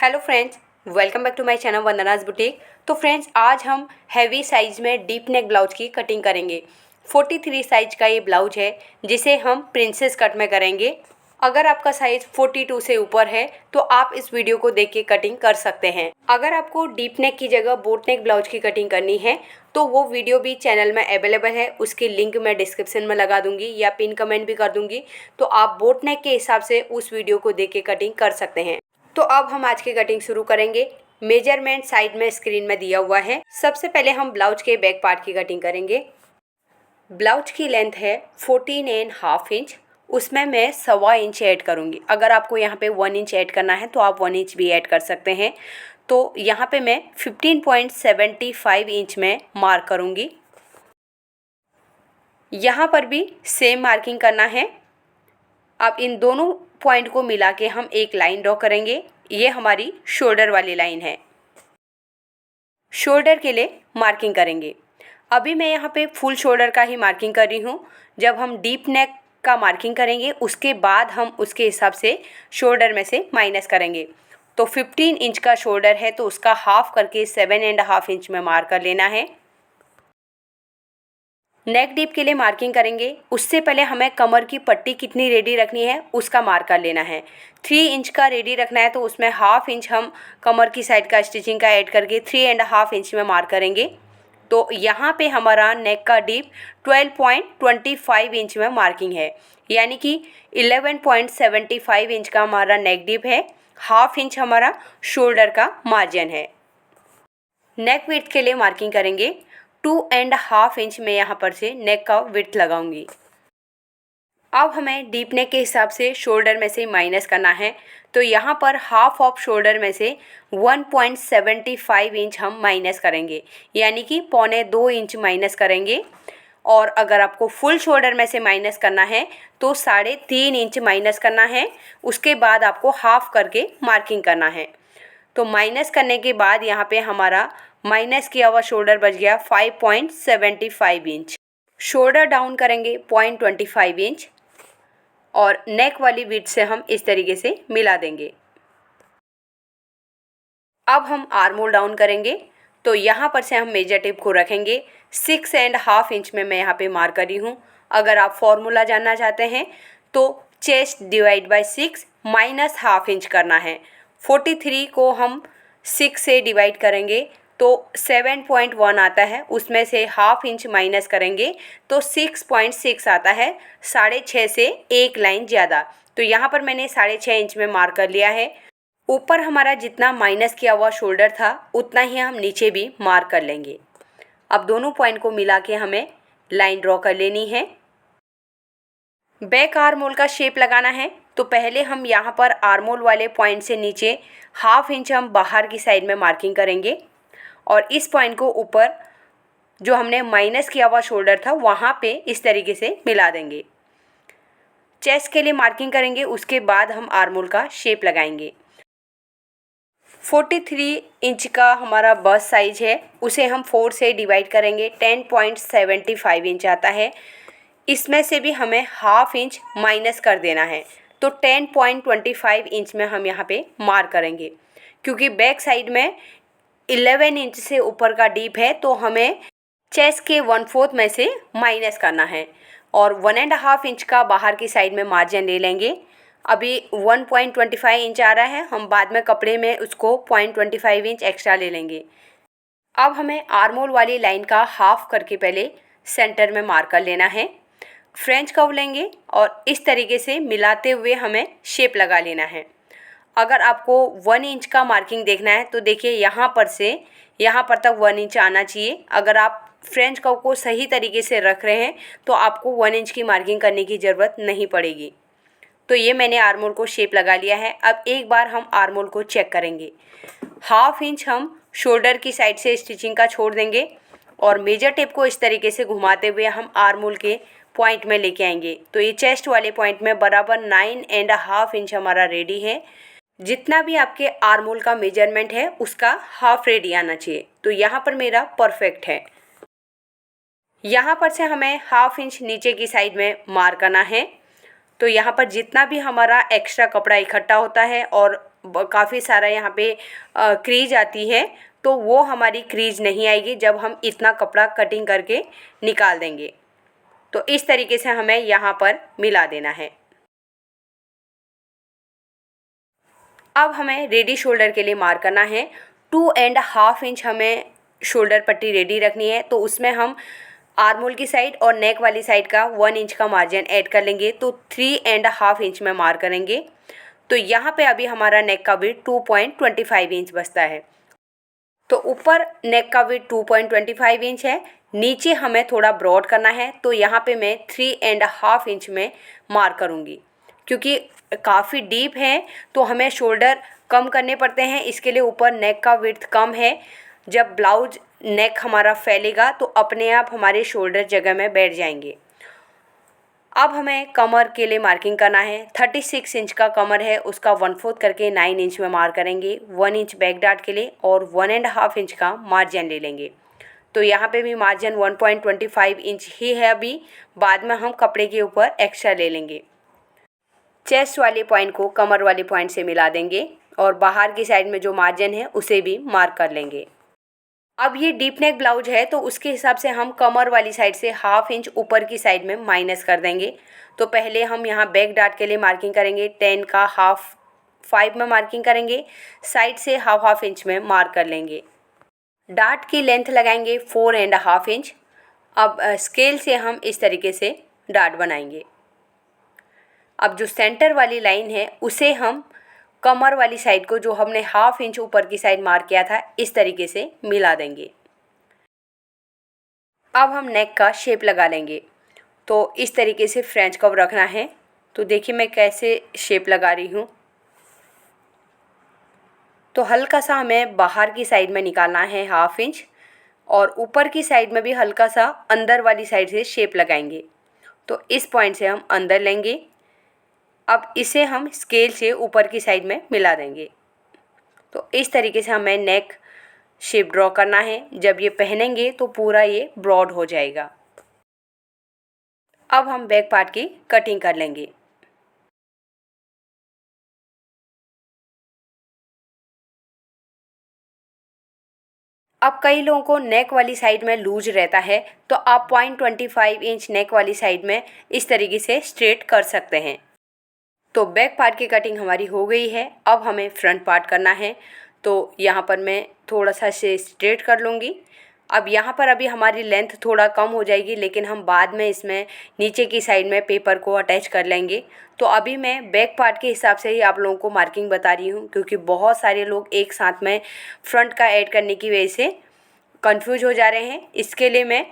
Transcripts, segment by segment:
Hello friends, welcome back to my channel Vandana's boutique. तो friends, आज हम हैवी साइज़ में डीप नेक ब्लाउज की कटिंग करेंगे। 43 साइज का ये ब्लाउज है जिसे हम प्रिंसेस कट में करेंगे। अगर आपका साइज़ 42 से ऊपर है तो आप इस वीडियो को देख के कटिंग कर सकते हैं। अगर आपको डीप नेक की जगह बोट नेक ब्लाउज की कटिंग करनी है तो वो वीडियो भी चैनल में अवेलेबल है। उसकी लिंक मैं डिस्क्रिप्शन में लगा दूंगी या पिन कमेंट भी कर दूंगी, तो आप बोट नेक के हिसाब से उस वीडियो को देख के कटिंग कर सकते हैं। तो अब हम आज की कटिंग शुरू करेंगे। मेजरमेंट साइड में स्क्रीन में दिया हुआ है। सबसे पहले हम ब्लाउज के बैक पार्ट की कटिंग करेंगे। ब्लाउज की लेंथ है 14.5 इंच, उसमें मैं 1.25 इंच ऐड करूँगी। अगर आपको यहाँ पे 1 इंच ऐड करना है तो आप 1 इंच भी ऐड कर सकते हैं। तो यहाँ पे मैं 15.75 इंच में मार्क करूँगी। यहाँ पर भी सेम मार्किंग करना है। अब इन दोनों पॉइंट को मिला के हम एक लाइन ड्रॉ करेंगे। ये हमारी शोल्डर वाली लाइन है। शोल्डर के लिए मार्किंग करेंगे। अभी मैं यहाँ पे फुल शोल्डर का ही मार्किंग कर रही हूँ। जब हम डीप नेक का मार्किंग करेंगे उसके बाद हम उसके हिसाब से शोल्डर में से माइनस करेंगे। तो 15 इंच का शोल्डर है तो उसका हाफ करके 7.5 इंच में मार्क कर लेना है। नेक डीप के लिए मार्किंग करेंगे। उससे पहले हमें कमर की पट्टी कितनी रेडी रखनी है उसका मार्क कर लेना है। 3 इंच का रेडी रखना है तो उसमें हाफ इंच हम कमर की साइड का स्टिचिंग का ऐड करके 3.5 इंच में मार्क करेंगे। तो यहाँ पे हमारा नेक का डीप 12.25 इंच में मार्किंग है, यानी कि 11.75 इंच का हमारा नेक डीप है। हाफ इंच हमारा शोल्डर का मार्जिन है। नेक विड्थ के लिए मार्किंग करेंगे। 2.5 इंच में यहाँ पर से नेक का विड्थ लगाऊंगी। अब हमें डीप नेक के हिसाब से शोल्डर में से माइनस करना है। तो यहाँ पर हाफ ऑफ शोल्डर में से 1.75 इंच हम माइनस करेंगे, यानी कि 1.25 इंच माइनस करेंगे। और अगर आपको फुल शोल्डर में से माइनस करना है तो 3.5 इंच माइनस करना है। उसके बाद आपको हाफ करके मार्किंग करना है। तो माइनस करने के बाद यहाँ पे हमारा माइनस किया हुआ शोल्डर बच गया 5.75 इंच। शोल्डर डाउन करेंगे 0.25 इंच और नेक वाली विड्थ से हम इस तरीके से मिला देंगे। अब हम आर्म होल डाउन करेंगे। तो यहाँ पर से हम मेजर टेप को रखेंगे। 6.5 इंच में मैं यहाँ पे मार्क करी हूँ। अगर आप फॉर्मूला जानना चाहते हैं तो chest divide by 6 minus half inch करना है। 43 को हम 6 से डिवाइड करेंगे तो 7.1 आता है, उसमें से हाफ इंच माइनस करेंगे तो 6.6 आता है। 6.5 से एक लाइन ज़्यादा। तो यहाँ पर मैंने 6.5 इंच में मार्क कर लिया है। ऊपर हमारा जितना माइनस किया हुआ शोल्डर था उतना ही हम नीचे भी मार्क कर लेंगे। अब दोनों पॉइंट को मिला के हमें लाइन ड्रॉ कर लेनी है। बैक आर्म होल का शेप लगाना है। तो पहले हम यहाँ पर आर्म होल वाले पॉइंट से नीचे हाफ इंच हम बाहर की साइड में मार्किंग करेंगे और इस पॉइंट को ऊपर जो हमने माइनस किया हुआ शोल्डर था वहाँ पे इस तरीके से मिला देंगे। चेस्ट के लिए मार्किंग करेंगे, उसके बाद हम आर्म होल का शेप लगाएंगे। 43 इंच का हमारा बस्ट साइज है, उसे हम 4 से डिवाइड करेंगे। 10.75 इंच आता है। इसमें से भी हमें हाफ इंच माइनस कर देना है। तो 10.25 इंच में हम यहाँ पे मार्क करेंगे। क्योंकि बैक साइड में 11 इंच से ऊपर का डीप है तो हमें चेस्ट के 1/4 में से माइनस करना है और 1.5 इंच का बाहर की साइड में मार्जिन ले लेंगे। अभी 1.25 इंच आ रहा है, हम बाद में कपड़े में उसको 0.25 इंच एक्स्ट्रा ले लेंगे। अब हमें आर्म होल वाली लाइन का हाफ करके पहले सेंटर में मार्क कर लेना है। फ्रेंच कर्व लेंगे और इस तरीके से मिलाते हुए हमें शेप लगा लेना है। अगर आपको 1 इंच का मार्किंग देखना है तो देखिए यहाँ पर से यहाँ पर तक 1 इंच आना चाहिए। अगर आप फ्रेंच कर्व को सही तरीके से रख रहे हैं तो आपको 1 इंच की मार्किंग करने की ज़रूरत नहीं पड़ेगी। तो ये मैंने आर्म होल को शेप लगा लिया है। अब एक बार हम आर्म होल को चेक करेंगे। हाफ इंच हम शोल्डर की साइड से स्टिचिंग का छोड़ देंगे और मेजर टेप को इस तरीके से घुमाते हुए हम आर्म होल के पॉइंट में लेके आएंगे। तो ये चेस्ट वाले पॉइंट में बराबर 9.5 इंच हमारा रेडी है। जितना भी आपके आर्म होल का मेजरमेंट है उसका हाफ रेडी आना चाहिए। तो यहाँ पर मेरा परफेक्ट है। यहाँ पर से हमें हाफ इंच नीचे की साइड में मार्क करना है। तो यहाँ पर जितना भी हमारा एक्स्ट्रा कपड़ा इकट्ठा होता है और काफ़ी सारा यहाँ पे क्रीज आती है, तो वो हमारी क्रीज नहीं आएगी जब हम इतना कपड़ा कटिंग करके निकाल देंगे। तो इस तरीके से हमें यहाँ पर मिला देना है। अब हमें रेडी शोल्डर के लिए मार्क करना है। 2.5 इंच हमें शोल्डर पट्टी रेडी रखनी है, तो उसमें हम आर्मोल की साइड और नेक वाली साइड का 1 इंच का मार्जिन ऐड कर लेंगे, तो 3.5 इंच में मार्क करेंगे। तो यहाँ पे अभी हमारा नेक का वेट 2.25 इंच बचता है। तो ऊपर नेक का वेट 2.25 इंच है, नीचे हमें थोड़ा ब्रॉड करना है, तो यहाँ पे मैं 3.5 इंच में मार्क करूँगी। क्योंकि काफ़ी डीप है तो हमें शोल्डर कम करने पड़ते हैं, इसके लिए ऊपर नेक का विड्थ कम है। जब ब्लाउज नेक हमारा फैलेगा तो अपने आप हमारे शोल्डर जगह में बैठ जाएंगे। अब हमें कमर के लिए मार्किंग करना है। 36 इंच का कमर है, उसका 1/4 करके 9 इंच में मार्क करेंगे। 1 इंच बैक डार्ट के लिए और 1.5 इंच का मार्जिन ले लेंगे। तो यहाँ पे भी मार्जिन 1.25 इंच ही है अभी, बाद में हम कपड़े के ऊपर एक्स्ट्रा ले लेंगे। चेस्ट वाले पॉइंट को कमर वाले पॉइंट से मिला देंगे और बाहर की साइड में जो मार्जिन है उसे भी मार्क कर लेंगे। अब ये डीप नेक ब्लाउज है तो उसके हिसाब से हम कमर वाली साइड से 1/2 इंच ऊपर की साइड में माइनस कर देंगे। तो पहले हम यहाँ बैक डार्ट के लिए मार्किंग करेंगे, 10 का हाफ 5 में मार्किंग करेंगे, साइड से 1/2 इंच में मार्क कर लेंगे। डार्ट की लेंथ लगाएंगे 4.5 इंच। अब स्केल से हम इस तरीके से डार्ट बनाएंगे। अब जो सेंटर वाली लाइन है उसे हम कमर वाली साइड को, जो हमने 1/2 इंच ऊपर की साइड मार्क किया था, इस तरीके से मिला देंगे। अब हम नेक का शेप लगा लेंगे। तो इस तरीके से फ्रेंच कर्व रखना है। तो देखिए मैं कैसे शेप लगा रही हूँ। तो हल्का सा हमें बाहर की साइड में निकालना है 1/2 इंच, और ऊपर की साइड में भी हल्का सा अंदर वाली साइड से शेप लगाएंगे। तो इस पॉइंट से हम अंदर लेंगे। अब इसे हम स्केल से ऊपर की साइड में मिला देंगे। तो इस तरीके से हमें नेक शेप ड्रॉ करना है। जब ये पहनेंगे तो पूरा ये ब्रॉड हो जाएगा। अब हम बैक पार्ट की कटिंग कर लेंगे। अब कई लोगों को नेक वाली साइड में लूज रहता है, तो आप 0.25 इंच नेक वाली साइड में इस तरीके से स्ट्रेट कर सकते हैं। तो बैक पार्ट की कटिंग हमारी हो गई है। अब हमें फ्रंट पार्ट करना है। तो यहाँ पर मैं थोड़ा सा से स्ट्रेट कर लूँगी। अब यहाँ पर अभी हमारी लेंथ थोड़ा कम हो जाएगी, लेकिन हम बाद में इसमें नीचे की साइड में पेपर को अटैच कर लेंगे। तो अभी मैं बैक पार्ट के हिसाब से ही आप लोगों को मार्किंग बता रही हूँ, क्योंकि बहुत सारे लोग एक साथ में फ्रंट का ऐड करने की वजह से कंफ्यूज हो जा रहे हैं। इसके लिए मैं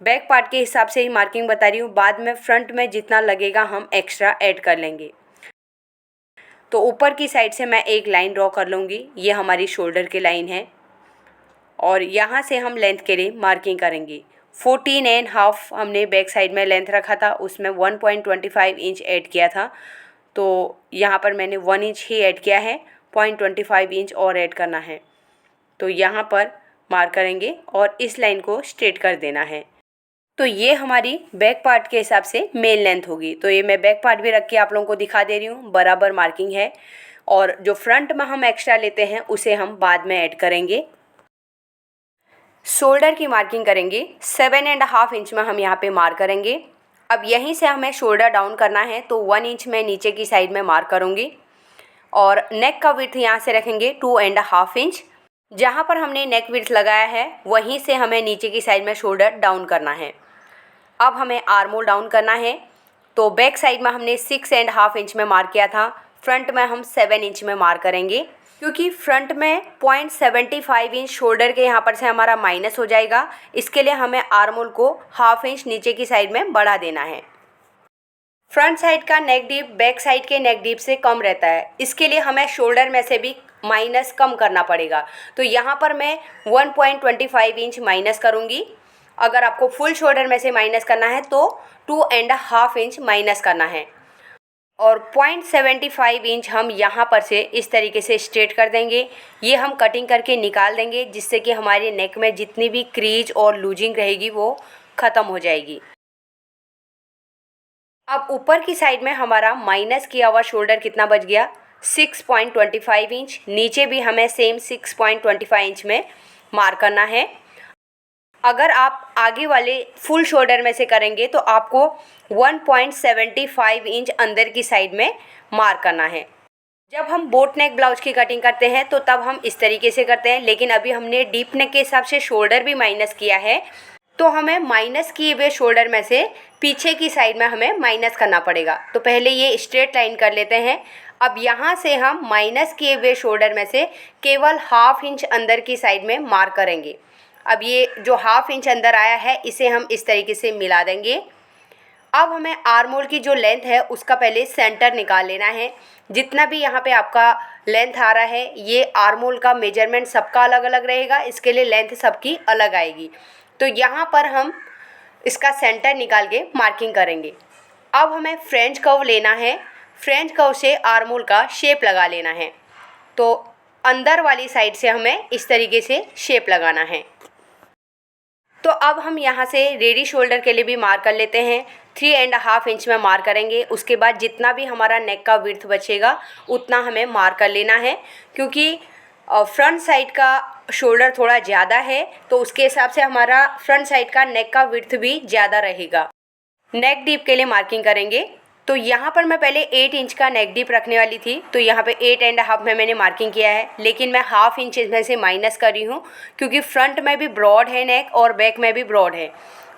बैक पार्ट के हिसाब से ही मार्किंग बता रही हूँ। बाद में फ्रंट में जितना लगेगा हम एक्स्ट्रा ऐड कर लेंगे। तो ऊपर की साइड से मैं एक लाइन ड्रॉ कर लूँगी। ये हमारी शोल्डर की लाइन है और यहाँ से हम लेंथ के लिए मार्किंग करेंगे। 14.5 हमने बैक साइड में लेंथ रखा था, उसमें 1.25 इंच ऐड किया था। तो यहाँ पर मैंने 1 इंच ही ऐड किया है, 0.25 इंच और ऐड करना है। तो यहाँ पर मार्क करेंगे और इस लाइन को स्ट्रेट कर देना है। तो ये हमारी बैक पार्ट के हिसाब से मेन लेंथ होगी। तो ये मैं बैक पार्ट भी रख के आप लोगों को दिखा दे रही हूँ, बराबर मार्किंग है। और जो फ्रंट में हम एक्स्ट्रा लेते हैं उसे हम बाद में ऐड करेंगे। शोल्डर की मार्किंग करेंगे। 7.5 इंच में हम यहाँ पे मार्क करेंगे। अब यहीं से हमें शोल्डर डाउन करना है, तो 1 इंच में नीचे की साइड में मार्क करूँगी और नेक का विड्थ यहाँ से रखेंगे 2.5 इंच। जहाँ पर हमने नेक विड्थ लगाया है वहीं से हमें नीचे की साइड में शोल्डर डाउन करना है। अब हमें आर्म होल डाउन करना है। तो बैक साइड में हमने 6.5 इंच में मार्क किया था, फ्रंट में हम 7 इंच में मार्क करेंगे, क्योंकि फ्रंट में 0.75 इंच शोल्डर के यहाँ पर से हमारा माइनस हो जाएगा। इसके लिए हमें आर्म होल को 1/2 इंच नीचे की साइड में बढ़ा देना है। फ्रंट साइड का नेक डीप बैक साइड के नेक डीप से कम रहता है, इसके लिए हमें शोल्डर में से भी माइनस कम करना पड़ेगा। तो यहाँ पर मैं 1.25 इंच माइनस करूँगी। अगर आपको फुल शोल्डर में से माइनस करना है तो 2.5 इंच माइनस करना है और 0.75 इंच हम यहाँ पर से इस तरीके से स्ट्रेट कर देंगे। ये हम कटिंग करके निकाल देंगे, जिससे कि हमारे नेक में जितनी भी क्रीज और लूजिंग रहेगी वो ख़त्म हो जाएगी। अब ऊपर की साइड में हमारा माइनस किया हुआ शोल्डर कितना बच गया, 6.25 इंच, नीचे भी हमें सेम 6.25 इंच में मार्क करना है। अगर आप आगे वाले फुल शोल्डर में से करेंगे तो आपको 1.75 इंच अंदर की साइड में मार्क करना है। जब हम बोट नेक ब्लाउज की कटिंग करते हैं तो तब हम इस तरीके से करते हैं, लेकिन अभी हमने डीप नेक के हिसाब से शोल्डर भी माइनस किया है, तो हमें माइनस किए हुए शोल्डर में से पीछे की साइड में हमें माइनस करना पड़ेगा। तो पहले ये स्ट्रेट लाइन कर लेते हैं। अब यहाँ से हम माइनस किए हुए शोल्डर में से केवल हाफ इंच अंदर की साइड में मार्क करेंगे। अब ये जो हाफ इंच अंदर आया है इसे हम इस तरीके से मिला देंगे। अब हमें आर्म होल की जो लेंथ है उसका पहले सेंटर निकाल लेना है। जितना भी यहाँ पे आपका लेंथ आ रहा है, ये आर्म होल का मेजरमेंट सबका अलग अलग रहेगा, इसके लिए लेंथ सबकी अलग आएगी। तो यहाँ पर हम इसका सेंटर निकाल के मार्किंग करेंगे। अब हमें फ्रेंच कर्व लेना है। फ्रेंच कर्व से आर्म होल का शेप लगा लेना है। तो अंदर वाली साइड से हमें इस तरीके से शेप लगाना है। तो अब हम यहाँ से रेडी शोल्डर के लिए भी मार्क कर लेते हैं। 3.5 इंच में मार्क करेंगे। उसके बाद जितना भी हमारा नेक का विड्थ बचेगा उतना हमें मार्क कर लेना है, क्योंकि फ्रंट साइड का शोल्डर थोड़ा ज़्यादा है तो उसके हिसाब से हमारा फ्रंट साइड का नेक का विड्थ भी ज़्यादा रहेगा। नेक डीप के लिए मार्किंग करेंगे। तो यहाँ पर मैं पहले 8 इंच का नेक डीप रखने वाली थी, तो यहाँ पे 8.5 में मैंने मार्किंग किया है, लेकिन मैं हाफ इंच इसमें से माइनस कर रही हूँ, क्योंकि फ्रंट में भी ब्रॉड है नेक और बैक में भी ब्रॉड है,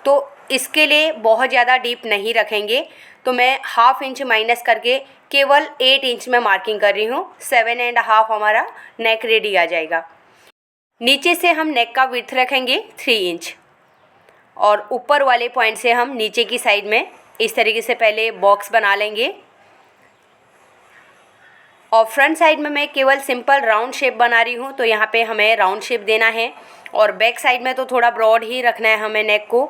तो इसके लिए बहुत ज़्यादा डीप नहीं रखेंगे। तो मैं हाफ इंच माइनस करके केवल 8 इंच में मार्किंग कर रही हूँ। 7.5 हमारा नेक रेडी आ जाएगा। नीचे से हम नेक का विड्थ रखेंगे 3 इंच और ऊपर वाले पॉइंट से हम नीचे की साइड में इस तरीके से पहले बॉक्स बना लेंगे। और फ्रंट साइड में मैं केवल सिंपल राउंड शेप बना रही हूँ, तो यहाँ पे हमें राउंड शेप देना है। और बैक साइड में तो थोड़ा ब्रॉड ही रखना है हमें नेक को।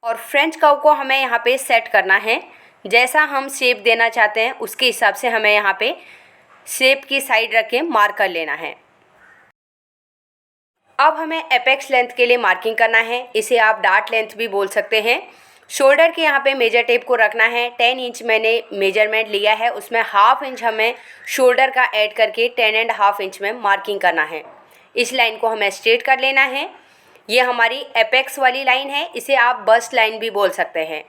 और फ्रेंच कर्व को हमें यहाँ पे सेट करना है। जैसा हम शेप देना चाहते हैं उसके हिसाब से हमें यहाँ पे शेप की साइड रख के मार्क कर लेना है। अब हमें एपेक्स लेंथ के लिए मार्किंग करना है। इसे आप डार्ट लेंथ भी बोल सकते हैं। शोल्डर के यहाँ पे मेजर टेप को रखना है। 10 इंच मैंने मेजरमेंट लिया है, उसमें हाफ इंच हमें शोल्डर का ऐड करके 10.5 इंच में मार्किंग करना है। इस लाइन को हमें स्ट्रेट कर लेना है। ये हमारी एपेक्स वाली लाइन है, इसे आप बस्ट लाइन भी बोल सकते हैं।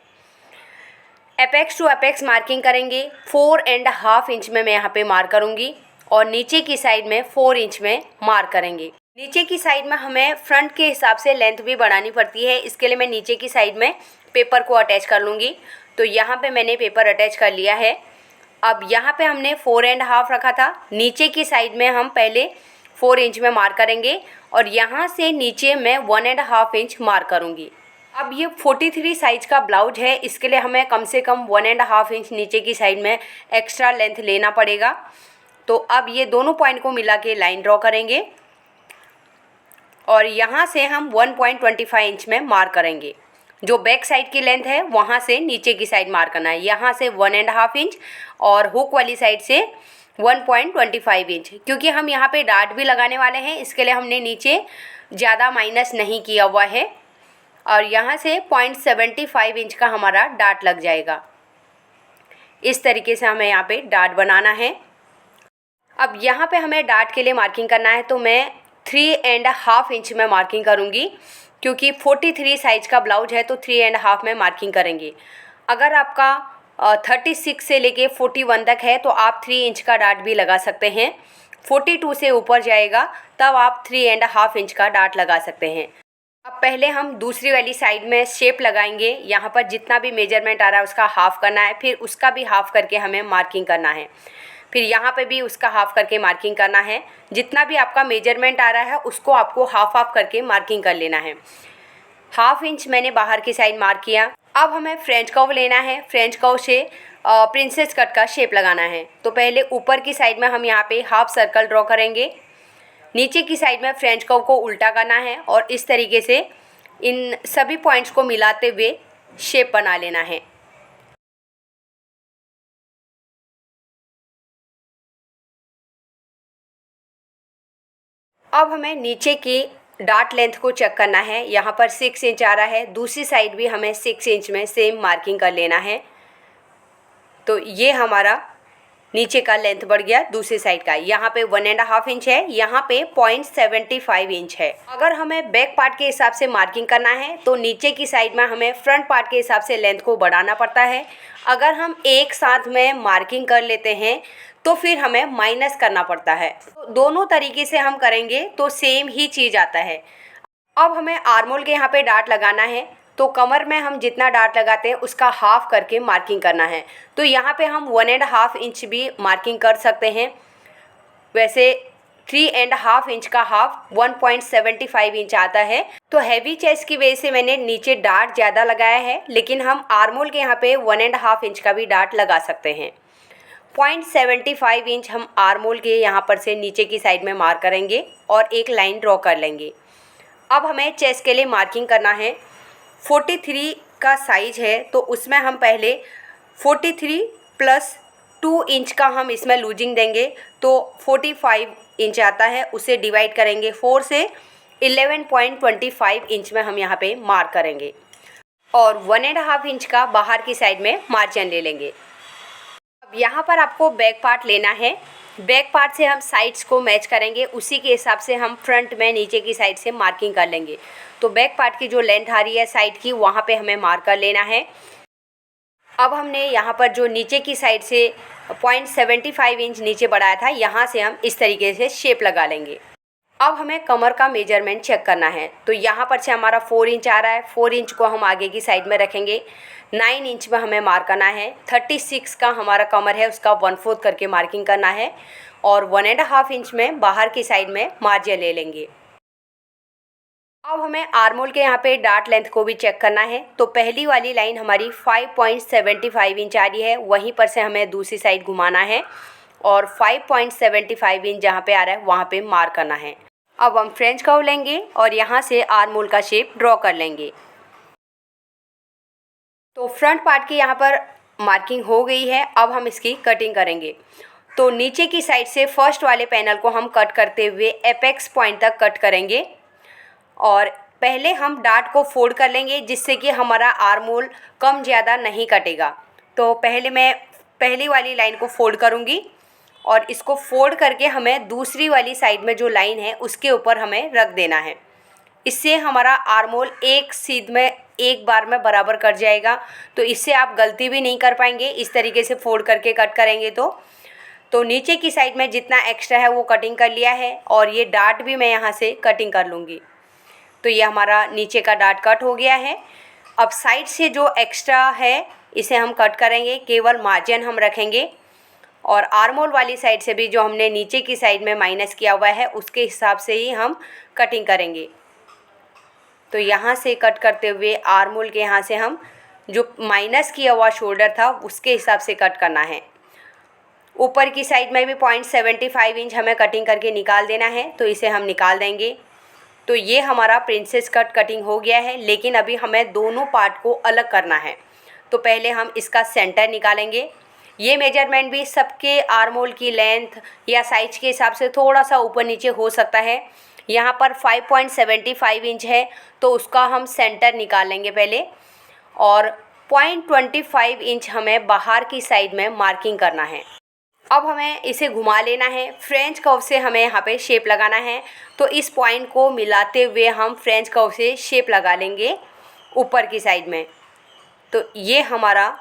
एपेक्स टू एपेक्स मार्किंग करेंगे। 4.5 इंच में मैं यहाँ पे मार्क करूँगी और नीचे की साइड में 4 इंच में मार्क करेंगे। नीचे की साइड में हमें फ्रंट के हिसाब से लेंथ भी बढ़ानी पड़ती है, इसके लिए मैं नीचे की साइड में पेपर को अटैच कर लूँगी। तो यहाँ पे मैंने पेपर अटैच कर लिया है। अब यहाँ पे हमने 4.5 रखा था, नीचे की साइड में हम पहले 4 इंच में मार्क करेंगे और यहाँ से नीचे मैं 1.5 इंच मार्क करूँगी। अब ये 43 साइज का ब्लाउज है, इसके लिए हमें कम से कम 1.5 इंच नीचे की साइड में एक्स्ट्रा लेंथ लेना पड़ेगा। तो अब ये दोनों पॉइंट को मिला के लाइन ड्रॉ करेंगे और यहाँ से हम 1.25 इंच में मार्क करेंगे। जो बैक साइड की लेंथ है वहाँ से नीचे की साइड मार्क करना है। यहाँ से 1.5 इंच और हुक वाली साइड से 1.25 इंच। क्योंकि हम यहाँ पे डार्ट भी लगाने वाले हैं, इसके लिए हमने नीचे ज़्यादा माइनस नहीं किया हुआ है। और यहाँ से 0.75 इंच का हमारा डार्ट लग जाएगा। इस तरीके से हमें यहाँ पे डार्ट बनाना है। अब यहाँ पे हमें डार्ट के लिए मार्किंग करना है, तो मैं 3.5 इंच में मार्किंग करूँगी, क्योंकि 43 साइज का ब्लाउज है तो 3.5 में मार्किंग करेंगे। अगर आपका 36 से लेके 41 तक है तो आप 3 इंच का डार्ट भी लगा सकते हैं। 42 से ऊपर जाएगा तब आप 3.5 इंच का डार्ट लगा सकते हैं। अब पहले हम दूसरी वाली साइड में शेप लगाएंगे। यहाँ पर जितना भी मेजरमेंट आ रहा है उसका हाफ़ करना है, फिर उसका भी हाफ़ करके हमें मार्किंग करना है, फिर यहाँ पे भी उसका हाफ़ करके मार्किंग करना है। जितना भी आपका मेजरमेंट आ रहा है उसको आपको हाफ़ करके मार्किंग कर लेना है। हाफ इंच मैंने बाहर की साइड मार्क किया। अब हमें फ्रेंच कर्व लेना है। फ्रेंच कर्व से प्रिंसेस कट का शेप लगाना है। तो पहले ऊपर की साइड में हम यहाँ पे हाफ सर्कल ड्रॉ करेंगे। नीचे की साइड में फ्रेंच कर्व को उल्टा करना है और इस तरीके से इन सभी पॉइंट्स को मिलाते हुए शेप बना लेना है। अब हमें नीचे की डार्ट लेंथ को चेक करना है। यहाँ पर 6 इंच आ रहा है, दूसरी साइड भी हमें 6 इंच में सेम मार्किंग कर लेना है। तो ये हमारा नीचे का लेंथ बढ़ गया दूसरी साइड का। यहाँ पे 1.5 इंच है, यहाँ पे 0.75 इंच है। अगर हमें बैक पार्ट के हिसाब से मार्किंग करना है तो नीचे की साइड में हमें फ्रंट पार्ट के हिसाब से लेंथ को बढ़ाना पड़ता है। अगर हम एक साथ में मार्किंग कर लेते हैं तो फिर हमें माइनस करना पड़ता है। तो दोनों तरीके से हम करेंगे तो सेम ही चीज़ आता है। अब हमें आर्मोल के यहाँ पे डाट लगाना है, तो कमर में हम जितना डाट लगाते हैं उसका हाफ करके मार्किंग करना है। तो यहाँ पे हम 1.5 इंच भी मार्किंग कर सकते हैं। वैसे 3.5 इंच का हाफ 1.75 इंच आता है। तो हैवी चेस्ट की वजह से मैंने नीचे डाट ज़्यादा लगाया है, लेकिन हम आर्मोल के यहाँ पे 1.5 इंच का भी डाट लगा सकते हैं। 0.75 इंच हम आर्मोल के यहाँ पर से नीचे की साइड में मार्क करेंगे और एक लाइन ड्रॉ कर लेंगे। अब हमें चेस्ट के लिए मार्किंग करना है। 43 का साइज है तो उसमें हम पहले 43 प्लस 2 इंच का हम इसमें लूजिंग देंगे, तो 45 इंच आता है। उसे डिवाइड करेंगे 4 से, 11.25 इंच में हम यहाँ पे मार्क करेंगे और 1.5 इंच का बाहर की साइड में मार्जिन ले लेंगे। अब यहाँ पर आपको बैक पार्ट लेना है। बैक पार्ट से हम साइड्स को मैच करेंगे, उसी के हिसाब से हम फ्रंट में नीचे की साइड से मार्किंग कर लेंगे। तो बैक पार्ट की जो लेंथ आ रही है साइड की, वहाँ पे हमें मार्क कर लेना है। अब हमने यहाँ पर जो नीचे की साइड से 0.75 इंच नीचे बढ़ाया था, यहाँ से हम इस तरीके से शेप लगा लेंगे। अब हमें कमर का मेजरमेंट चेक करना है। तो यहाँ पर से हमारा 4 इंच आ रहा है, 4 इंच को हम आगे की साइड में रखेंगे। 9 इंच में हमें मार्क करना है। 36 का हमारा कमर है, उसका 1/4 करके मार्किंग करना है और 1.5 इंच में बाहर की साइड में मार्जिन ले लेंगे। अब हमें आर्मोल के यहाँ पे डार्ट लेंथ को भी चेक करना है। तो पहली वाली लाइन हमारी 5.75 इंच आ रही है, वहीं पर से हमें दूसरी साइड घुमाना है और 5.75 इंच जहाँ पे आ रहा है वहाँ पे मार्क करना है। अब हम फ्रेंच कर्व लेंगे और यहाँ से आर्मोल का शेप ड्रॉ कर लेंगे। तो फ्रंट पार्ट की यहाँ पर मार्किंग हो गई है। अब हम इसकी कटिंग करेंगे। तो नीचे की साइड से फर्स्ट वाले पैनल को हम कट करते हुए एपेक्स पॉइंट तक कट करेंगे और पहले हम डार्ट को फोल्ड कर लेंगे, जिससे कि हमारा आर्मोल कम ज़्यादा नहीं कटेगा। तो पहले मैं पहली वाली लाइन को फोल्ड करूँगी और इसको फोल्ड करके हमें दूसरी वाली साइड में जो लाइन है उसके ऊपर हमें रख देना है। इससे हमारा आर्मोल एक सीध में एक बार में बराबर कट जाएगा। तो इससे आप गलती भी नहीं कर पाएंगे, इस तरीके से फोल्ड करके कट करेंगे तो नीचे की साइड में जितना एक्स्ट्रा है वो कटिंग कर लिया है और ये डार्ट भी मैं यहाँ से कटिंग कर लूँगी। तो ये हमारा नीचे का डार्ट कट हो गया है। अब साइड से जो एक्स्ट्रा है इसे हम कट करेंगे, केवल मार्जिन हम रखेंगे और आर्मोल वाली साइड से भी जो हमने नीचे की साइड में माइनस किया हुआ है उसके हिसाब से ही हम कटिंग करेंगे। तो यहाँ से कट करते हुए आर्मोल के यहाँ से हम जो माइनस किया हुआ शोल्डर था उसके हिसाब से कट करना है। ऊपर की साइड में भी 0.75 इंच हमें कटिंग करके निकाल देना है, तो इसे हम निकाल देंगे। तो ये हमारा प्रिंसेस कट कटिंग हो गया है, लेकिन अभी हमें दोनों पार्ट को अलग करना है। तो पहले हम इसका सेंटर निकालेंगे। ये मेजरमेंट भी सबके आर्मोल की लेंथ या साइज के हिसाब से थोड़ा सा ऊपर नीचे हो सकता है। यहाँ पर 5.75 इंच है तो उसका हम सेंटर निकालेंगे पहले और 0.25 इंच हमें बाहर की साइड में मार्किंग करना है। अब हमें इसे घुमा लेना है। फ्रेंच कर्व से हमें यहाँ पे शेप लगाना है, तो इस पॉइंट को मिलाते हुए हम फ्रेंच कर्व से शेप लगा लेंगे ऊपर की साइड में। तो ये हमारा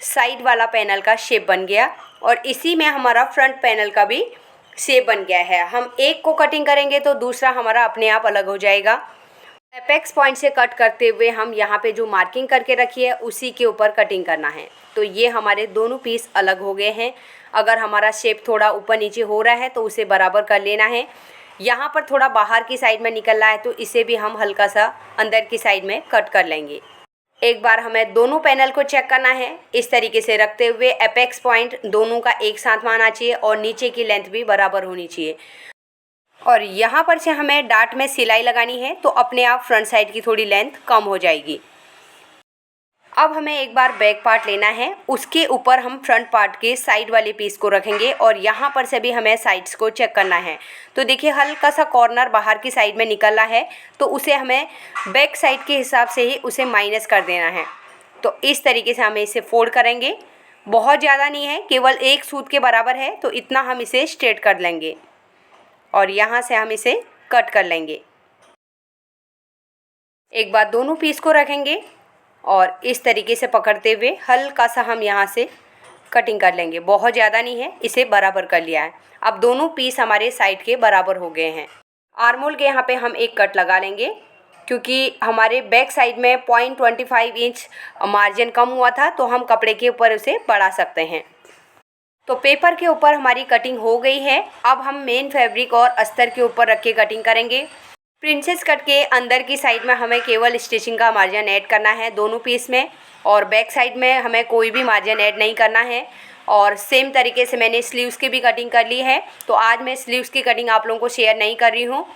साइड वाला पैनल का शेप बन गया और इसी में हमारा फ्रंट पैनल का भी शेप बन गया है। हम एक को कटिंग करेंगे तो दूसरा हमारा अपने आप अलग हो जाएगा। एपेक्स पॉइंट से कट करते हुए हम यहाँ पे जो मार्किंग करके रखी है उसी के ऊपर कटिंग करना है। तो ये हमारे दोनों पीस अलग हो गए हैं। अगर हमारा शेप थोड़ा ऊपर नीचे हो रहा है तो उसे बराबर कर लेना है। यहाँ पर थोड़ा बाहर की साइड में निकल रहा है तो इसे भी हम हल्का सा अंदर की साइड में कट कर लेंगे। एक बार हमें दोनों पैनल को चेक करना है। इस तरीके से रखते हुए एपेक्स पॉइंट दोनों का एक साथ में आना चाहिए और नीचे की लेंथ भी बराबर होनी चाहिए। और यहाँ पर से हमें डार्ट में सिलाई लगानी है, तो अपने आप फ्रंट साइड की थोड़ी लेंथ कम हो जाएगी। अब हमें एक बार बैक पार्ट लेना है, उसके ऊपर हम फ्रंट पार्ट के साइड वाले पीस को रखेंगे और यहाँ पर से भी हमें साइड्स को चेक करना है। तो देखिए हल्का सा कॉर्नर बाहर की साइड में निकल रहा है, तो उसे हमें बैक साइड के हिसाब से ही उसे माइनस कर देना है। तो इस तरीके से हमें इसे फोल्ड करेंगे, बहुत ज़्यादा नहीं है, केवल एक सूत के बराबर है, तो इतना हम इसे स्ट्रेट कर लेंगे और यहाँ से हम इसे कट कर लेंगे। एक बार दोनों पीस को रखेंगे और इस तरीके से पकड़ते हुए हल्का सा हम यहाँ से कटिंग कर लेंगे। बहुत ज़्यादा नहीं है, इसे बराबर कर लिया है। अब दोनों पीस हमारे साइड के बराबर हो गए हैं। आर्म होल के यहाँ पे हम एक कट लगा लेंगे, क्योंकि हमारे बैक साइड में 0.25 इंच मार्जिन कम हुआ था, तो हम कपड़े के ऊपर उसे बढ़ा सकते हैं। तो पेपर के ऊपर हमारी कटिंग हो गई है। अब हम मेन फैब्रिक और अस्तर के ऊपर रख के कटिंग करेंगे। प्रिंसेस कट के अंदर की साइड में हमें केवल स्टिचिंग का मार्जिन ऐड करना है दोनों पीस में, और बैक साइड में हमें कोई भी मार्जिन ऐड नहीं करना है। और सेम तरीके से मैंने स्लीव्स की भी कटिंग कर ली है। तो आज मैं स्लीव्स की कटिंग आप लोगों को शेयर नहीं कर रही हूँ,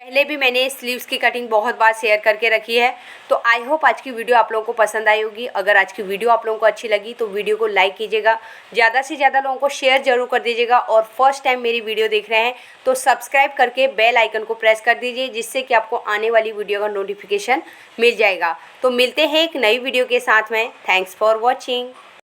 पहले भी मैंने स्लीव्स की कटिंग बहुत बार शेयर करके रखी है। तो आई होप आज की वीडियो आप लोगों को पसंद आई होगी। अगर आज की वीडियो आप लोगों को अच्छी लगी तो वीडियो को लाइक कीजिएगा, ज़्यादा से ज़्यादा लोगों को शेयर जरूर कर दीजिएगा, और फर्स्ट टाइम मेरी वीडियो देख रहे हैं तो सब्सक्राइब करके बेल आइकन को प्रेस कर दीजिए, जिससे कि आपको आने वाली वीडियो का नोटिफिकेशन मिल जाएगा। तो मिलते हैं एक नई वीडियो के साथ में। Thanks for watching.